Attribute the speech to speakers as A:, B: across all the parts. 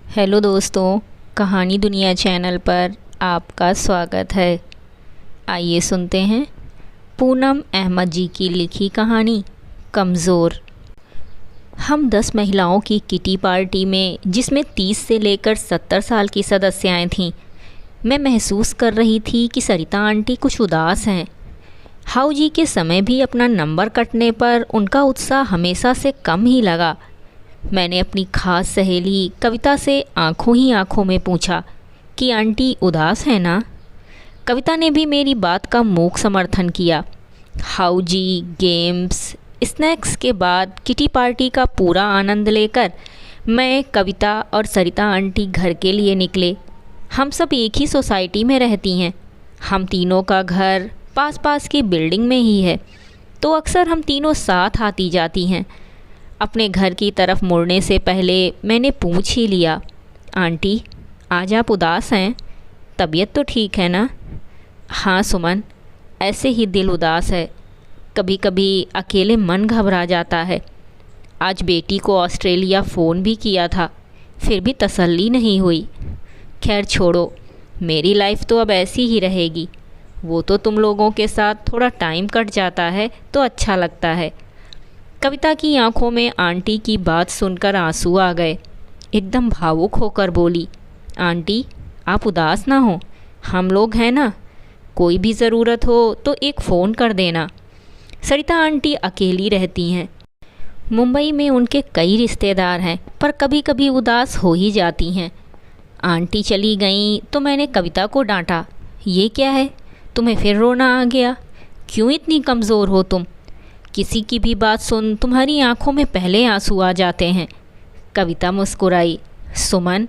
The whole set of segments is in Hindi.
A: हेलो दोस्तों, कहानी दुनिया चैनल पर आपका स्वागत है। आइए सुनते हैं पूनम अहमद जी की लिखी कहानी कमज़ोर। हम 10 महिलाओं की किटी पार्टी में, जिसमें 30 से लेकर 70 साल की सदस्याएं थीं, मैं महसूस कर रही थी कि सरिता आंटी कुछ उदास हैं। हाउ जी के समय भी अपना नंबर कटने पर उनका उत्साह हमेशा से कम ही लगा। मैंने अपनी खास सहेली कविता से आंखों ही आंखों में पूछा कि आंटी उदास है ना। कविता ने भी मेरी बात का मूक समर्थन किया। हाउ जी, गेम्स, स्नैक्स के बाद किटी पार्टी का पूरा आनंद लेकर मैं, कविता और सरिता आंटी घर के लिए निकले। हम सब एक ही सोसाइटी में रहती हैं। हम तीनों का घर पास पास की बिल्डिंग में ही है, तो अक्सर हम तीनों साथ आती जाती हैं। अपने घर की तरफ मुड़ने से पहले मैंने पूछ ही लिया, आंटी आज आप उदास हैं? तबीयत तो ठीक है ना? हाँ सुमन, ऐसे ही दिल उदास है। कभी कभी अकेले मन घबरा जाता है। आज बेटी को ऑस्ट्रेलिया फ़ोन भी किया था, फिर भी तसल्ली नहीं हुई। खैर छोड़ो, मेरी लाइफ तो अब ऐसी ही रहेगी। वो तो तुम लोगों के साथ थोड़ा टाइम कट जाता है तो अच्छा लगता है। कविता की आंखों में आंटी की बात सुनकर आंसू आ गए। एकदम भावुक होकर बोली, आंटी आप उदास ना हो, हम लोग हैं ना। कोई भी ज़रूरत हो तो एक फ़ोन कर देना। सरिता आंटी अकेली रहती हैं। मुंबई में उनके कई रिश्तेदार हैं, पर कभी कभी उदास हो ही जाती हैं। आंटी चली गईं तो मैंने कविता को डांटा, ये क्या है, तुम्हें फिर रोना आ गया? क्यों इतनी कमज़ोर हो तुम? किसी की भी बात सुन तुम्हारी आंखों में पहले आंसू आ जाते हैं। कविता मुस्कुराई, सुमन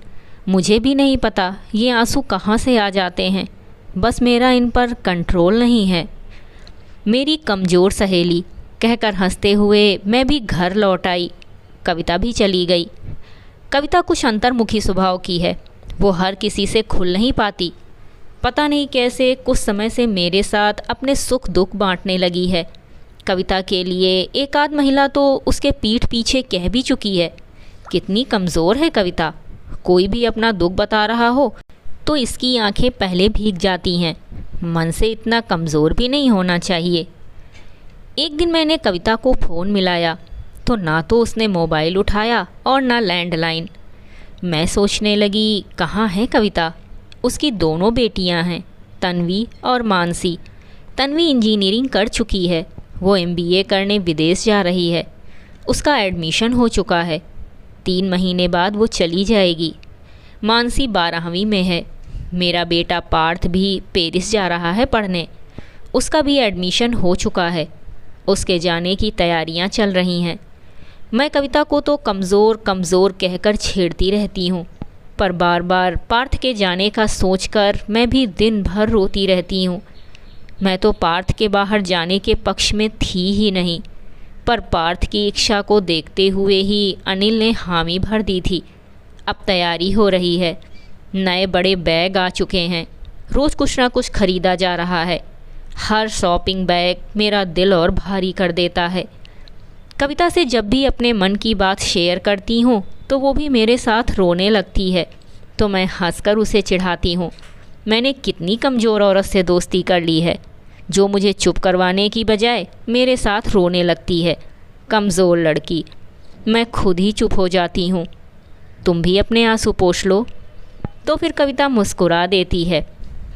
A: मुझे भी नहीं पता ये आंसू कहाँ से आ जाते हैं, बस मेरा इन पर कंट्रोल नहीं है। मेरी कमज़ोर सहेली, कहकर हंसते हुए मैं भी घर लौट आई। कविता भी चली गई। कविता कुछ अंतर्मुखी स्वभाव की है। वो हर किसी से खुल नहीं पाती। पता नहीं कैसे कुछ समय से मेरे साथ अपने सुख दुख बांटने लगी है। कविता के लिए एक आध महिला तो उसके पीठ पीछे कह भी चुकी है, कितनी कमज़ोर है कविता। कोई भी अपना दुख बता रहा हो तो इसकी आंखें पहले भीग जाती हैं। मन से इतना कमज़ोर भी नहीं होना चाहिए। एक दिन मैंने कविता को फ़ोन मिलाया तो ना तो उसने मोबाइल उठाया और ना लैंडलाइन। मैं सोचने लगी, कहाँ है कविता? उसकी दोनों बेटियां हैं, तन्वी और मानसी। तन्वी इंजीनियरिंग कर चुकी है। वो MBA करने विदेश जा रही है। उसका एडमिशन हो चुका है। 3 महीने बाद वो चली जाएगी। मानसी 12वीं में है। मेरा बेटा पार्थ भी पेरिस जा रहा है पढ़ने। उसका भी एडमिशन हो चुका है। उसके जाने की तैयारियां चल रही हैं। मैं कविता को तो कमज़ोर कमज़ोर कहकर छेड़ती रहती हूँ, पर बार बार पार्थ के जाने का सोचकर मैं भी दिन भर रोती रहती हूँ। मैं तो पार्थ के बाहर जाने के पक्ष में थी ही नहीं, पर पार्थ की इच्छा को देखते हुए ही अनिल ने हामी भर दी थी। अब तैयारी हो रही है। नए बड़े बैग आ चुके हैं। रोज़ कुछ ना कुछ खरीदा जा रहा है। हर शॉपिंग बैग मेरा दिल और भारी कर देता है। कविता से जब भी अपने मन की बात शेयर करती हूँ तो वो भी मेरे साथ रोने लगती है, तो मैं हंसकर उसे चिढ़ाती हूँ। मैंने कितनी कमज़ोर औरत से दोस्ती कर ली है, जो मुझे चुप करवाने की बजाय मेरे साथ रोने लगती है। कमज़ोर लड़की। मैं खुद ही चुप हो जाती हूँ। तुम भी अपने आंसू पोंछ लो। तो फिर कविता मुस्कुरा देती है।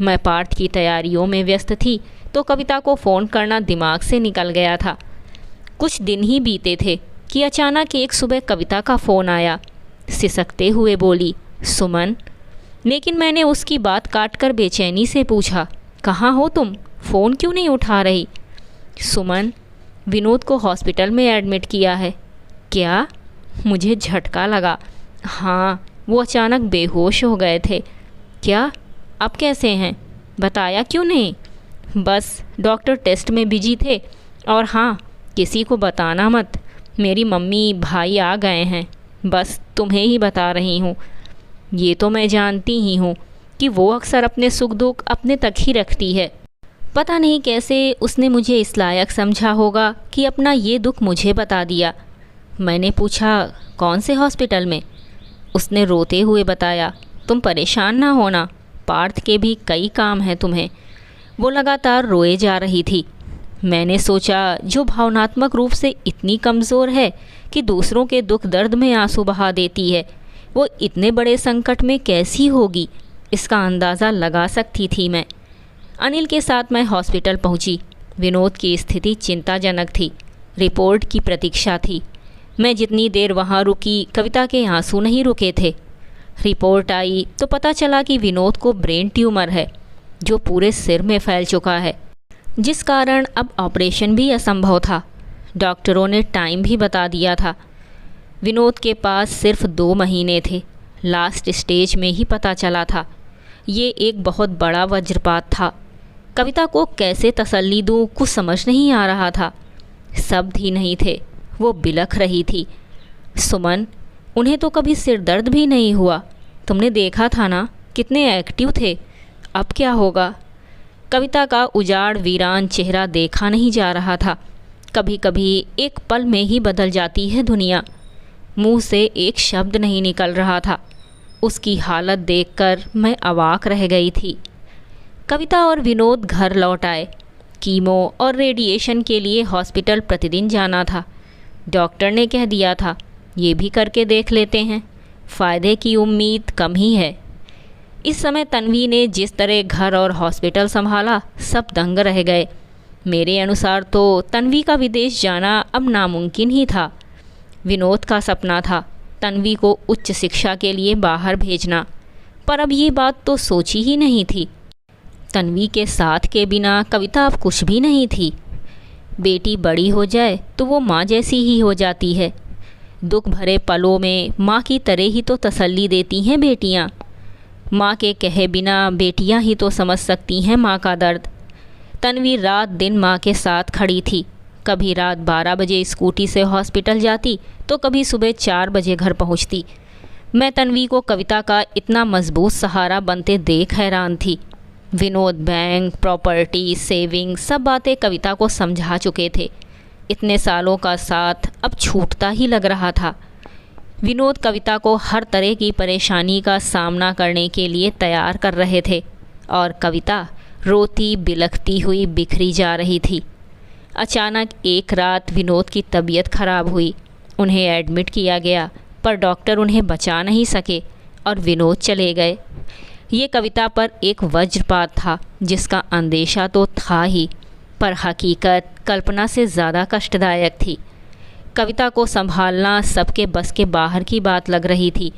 A: मैं पार्थ की तैयारियों में व्यस्त थी तो कविता को फ़ोन करना दिमाग से निकल गया था। कुछ दिन ही बीते थे कि अचानक एक सुबह कविता का फ़ोन आया। सिसकते हुए बोली, सुमन। लेकिन मैंने उसकी बात काटकर बेचैनी से पूछा, कहाँ हो तुम? फ़ोन क्यों नहीं उठा रही? सुमन, विनोद को हॉस्पिटल में एडमिट किया है। क्या? मुझे झटका लगा। हाँ, वो अचानक बेहोश हो गए थे। क्या? अब कैसे हैं? बताया क्यों नहीं? बस डॉक्टर टेस्ट में बिजी थे। और हाँ, किसी को बताना मत, मेरी मम्मी भाई आ गए हैं। बस तुम्हें ही बता रही हूँ। ये तो मैं जानती ही हूँ कि वो अक्सर अपने सुख दुख अपने तक ही रखती है। पता नहीं कैसे उसने मुझे इस लायक समझा होगा कि अपना ये दुख मुझे बता दिया। मैंने पूछा, कौन से हॉस्पिटल में? उसने रोते हुए बताया, तुम परेशान ना होना, पार्थ के भी कई काम हैं तुम्हें। वो लगातार रोए जा रही थी। मैंने सोचा, जो भावनात्मक रूप से इतनी कमज़ोर है कि दूसरों के दुख दर्द में आंसू बहा देती है, वो इतने बड़े संकट में कैसी होगी, इसका अंदाज़ा लगा सकती थी मैं। अनिल के साथ मैं हॉस्पिटल पहुंची। विनोद की स्थिति चिंताजनक थी। रिपोर्ट की प्रतीक्षा थी। मैं जितनी देर वहां रुकी, कविता के आंसू नहीं रुके थे। रिपोर्ट आई तो पता चला कि विनोद को ब्रेन ट्यूमर है, जो पूरे सिर में फैल चुका है, जिस कारण अब ऑपरेशन भी असंभव था। डॉक्टरों ने टाइम भी बता दिया था। विनोद के पास सिर्फ 2 महीने थे। लास्ट स्टेज में ही पता चला था। ये एक बहुत बड़ा वज्रपात था। कविता को कैसे तसल्ली दूँ, कुछ समझ नहीं आ रहा था। शब्द ही नहीं थे। वो बिलख रही थी। सुमन, उन्हें तो कभी सिर दर्द भी नहीं हुआ। तुमने देखा था ना, कितने एक्टिव थे। अब क्या होगा? कविता का उजाड़ वीरान चेहरा देखा नहीं जा रहा था। कभी कभी एक पल में ही बदल जाती है दुनिया। मुंह से एक शब्द नहीं निकल रहा था। उसकी हालत देखकर मैं अवाक रह गई थी। कविता और विनोद घर लौट आए। कीमो और रेडिएशन के लिए हॉस्पिटल प्रतिदिन जाना था। डॉक्टर ने कह दिया था, ये भी करके देख लेते हैं, फ़ायदे की उम्मीद कम ही है। इस समय तन्वी ने जिस तरह घर और हॉस्पिटल संभाला, सब दंग रह गए। मेरे अनुसार तो तन्वी का विदेश जाना अब नामुमकिन ही था। विनोद का सपना था तन्वी को उच्च शिक्षा के लिए बाहर भेजना, पर अब ये बात तो सोची ही नहीं थी। तन्वी के साथ के बिना कविता अब कुछ भी नहीं थी। बेटी बड़ी हो जाए तो वो माँ जैसी ही हो जाती है। दुख भरे पलों में माँ की तरह ही तो तसल्ली देती हैं बेटियाँ। माँ के कहे बिना बेटियाँ ही तो समझ सकती हैं माँ का दर्द। तन्वी रात दिन माँ के साथ खड़ी थी। कभी रात 12 बजे स्कूटी से हॉस्पिटल जाती तो कभी सुबह 4 बजे घर पहुँचती। मैं तन्वी को कविता का इतना मजबूत सहारा बनते देख हैरान थी। विनोद बैंक, प्रॉपर्टी, सेविंग सब बातें कविता को समझा चुके थे। इतने सालों का साथ अब छूटता ही लग रहा था। विनोद कविता को हर तरह की परेशानी का सामना करने के लिए तैयार कर रहे थे और कविता रोती बिलखती हुई बिखरी जा रही थी। अचानक एक रात विनोद की तबीयत खराब हुई। उन्हें एडमिट किया गया, पर डॉक्टर उन्हें बचा नहीं सके और विनोद चले गए। ये कविता पर एक वज्रपात था, जिसका अंदेशा तो था ही, पर हकीकत कल्पना से ज़्यादा कष्टदायक थी। कविता को संभालना सबके बस के बाहर की बात लग रही थी।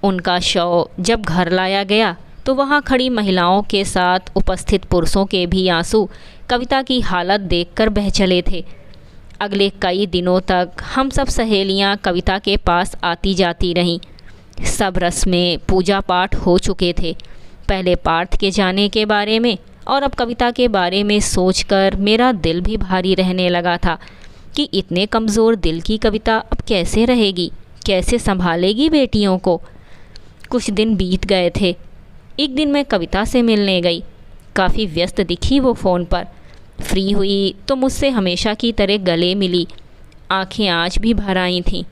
A: उनका शव जब घर लाया गया तो वहाँ खड़ी महिलाओं के साथ उपस्थित पुरुषों के भी आंसू कविता की हालत देखकर बह चले थे। अगले कई दिनों तक हम सब सहेलियाँ कविता के पास आती जाती रहीं। सब रस्में पूजा पाठ हो चुके थे। पहले पार्थ के जाने के बारे में और अब कविता के बारे में सोचकर मेरा दिल भी भारी रहने लगा था कि इतने कमज़ोर दिल की कविता अब कैसे रहेगी, कैसे संभालेगी बेटियों को। कुछ दिन बीत गए थे। एक दिन मैं कविता से मिलने गई। काफ़ी व्यस्त दिखी वो फ़ोन पर। फ्री हुई तो मुझसे हमेशा की तरह गले मिली। आंखें आज भी भर आई थीं।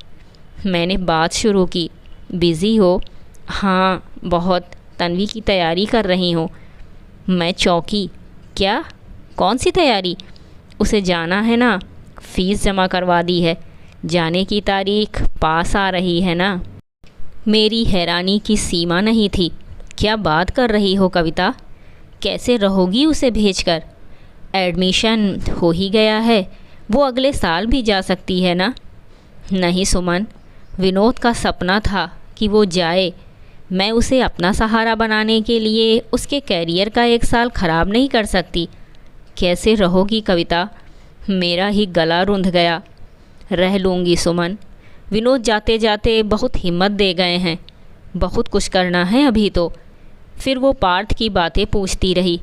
A: मैंने बात शुरू की। बिज़ी हो? हाँ बहुत, तन्वी की तैयारी कर रही हूँ। मैं चौंकी। क्या? कौन सी तैयारी? उसे जाना है ना, फ़ीस जमा करवा दी है, जाने की तारीख पास आ रही है ना। मेरी हैरानी की सीमा नहीं थी। क्या बात कर रही हो कविता? कैसे रहोगी उसे भेजकर? एडमिशन हो ही गया है, वो अगले साल भी जा सकती है ना। नहीं सुमन, विनोद का सपना था कि वो जाए। मैं उसे अपना सहारा बनाने के लिए उसके कैरियर का 1 साल ख़राब नहीं कर सकती। कैसे रहोगी कविता? मेरा ही गला रुंध गया। रह लूँगी सुमन। विनोद जाते जाते बहुत हिम्मत दे गए हैं। बहुत कुछ करना है अभी तो। फिर वो पार्थ की बातें पूछती रही।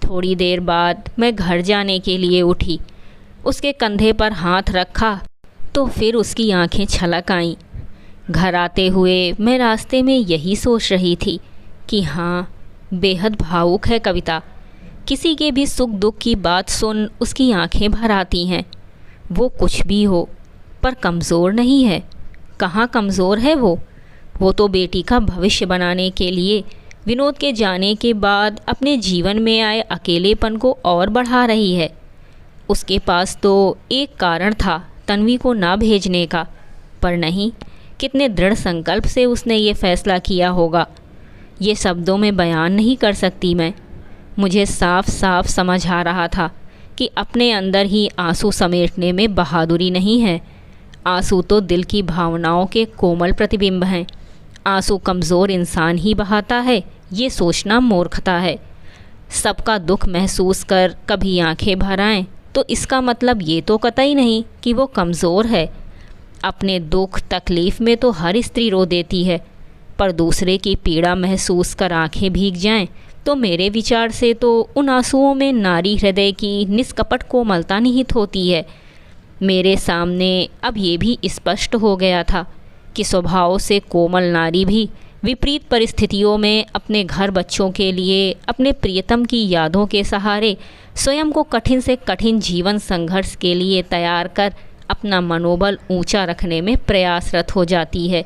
A: थोड़ी देर बाद मैं घर जाने के लिए उठी। उसके कंधे पर हाथ रखा तो फिर उसकी आंखें छलक आईं। घर आते हुए मैं रास्ते में यही सोच रही थी कि हाँ, बेहद भावुक है कविता। किसी के भी सुख दुख की बात सुन उसकी आंखें भर आती हैं। वो कुछ भी हो, पर कमज़ोर नहीं है। कहाँ कमज़ोर है वो वो तो बेटी का भविष्य बनाने के लिए विनोद के जाने के बाद अपने जीवन में आए अकेलेपन को और बढ़ा रही है। उसके पास तो एक कारण था तन्वी को ना भेजने का, पर नहीं, कितने दृढ़ संकल्प से उसने ये फैसला किया होगा, ये शब्दों में बयान नहीं कर सकती मैं। मुझे साफ साफ समझ आ रहा था कि अपने अंदर ही आंसू समेटने में बहादुरी नहीं है। आंसू तो दिल की भावनाओं के कोमल प्रतिबिंब हैं। आंसू कमज़ोर इंसान ही बहाता है, ये सोचना मूर्खता है। सबका दुख महसूस कर कभी आंखें भर आएं तो इसका मतलब ये तो कतई नहीं कि वो कमज़ोर है। अपने दुख तकलीफ़ में तो हर स्त्री रो देती है, पर दूसरे की पीड़ा महसूस कर आंखें भीग जाएं तो मेरे विचार से तो उन आंसुओं में नारी हृदय की निष्कपट कोमलता निहित होती है। मेरे सामने अब ये भी स्पष्ट हो गया था कि स्वभाव से कोमल नारी भी विपरीत परिस्थितियों में अपने घर बच्चों के लिए, अपने प्रियतम की यादों के सहारे स्वयं को कठिन से कठिन जीवन संघर्ष के लिए तैयार कर अपना मनोबल ऊंचा रखने में प्रयासरत हो जाती है।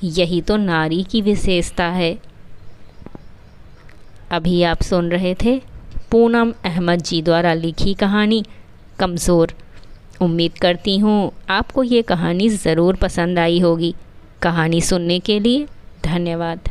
A: यही तो नारी की विशेषता है। अभी आप सुन रहे थे पूनम अहमद जी द्वारा लिखी कहानी कमज़ोर। उम्मीद करती हूँ आपको ये कहानी ज़रूर पसंद आई होगी। कहानी सुनने के लिए धन्यवाद।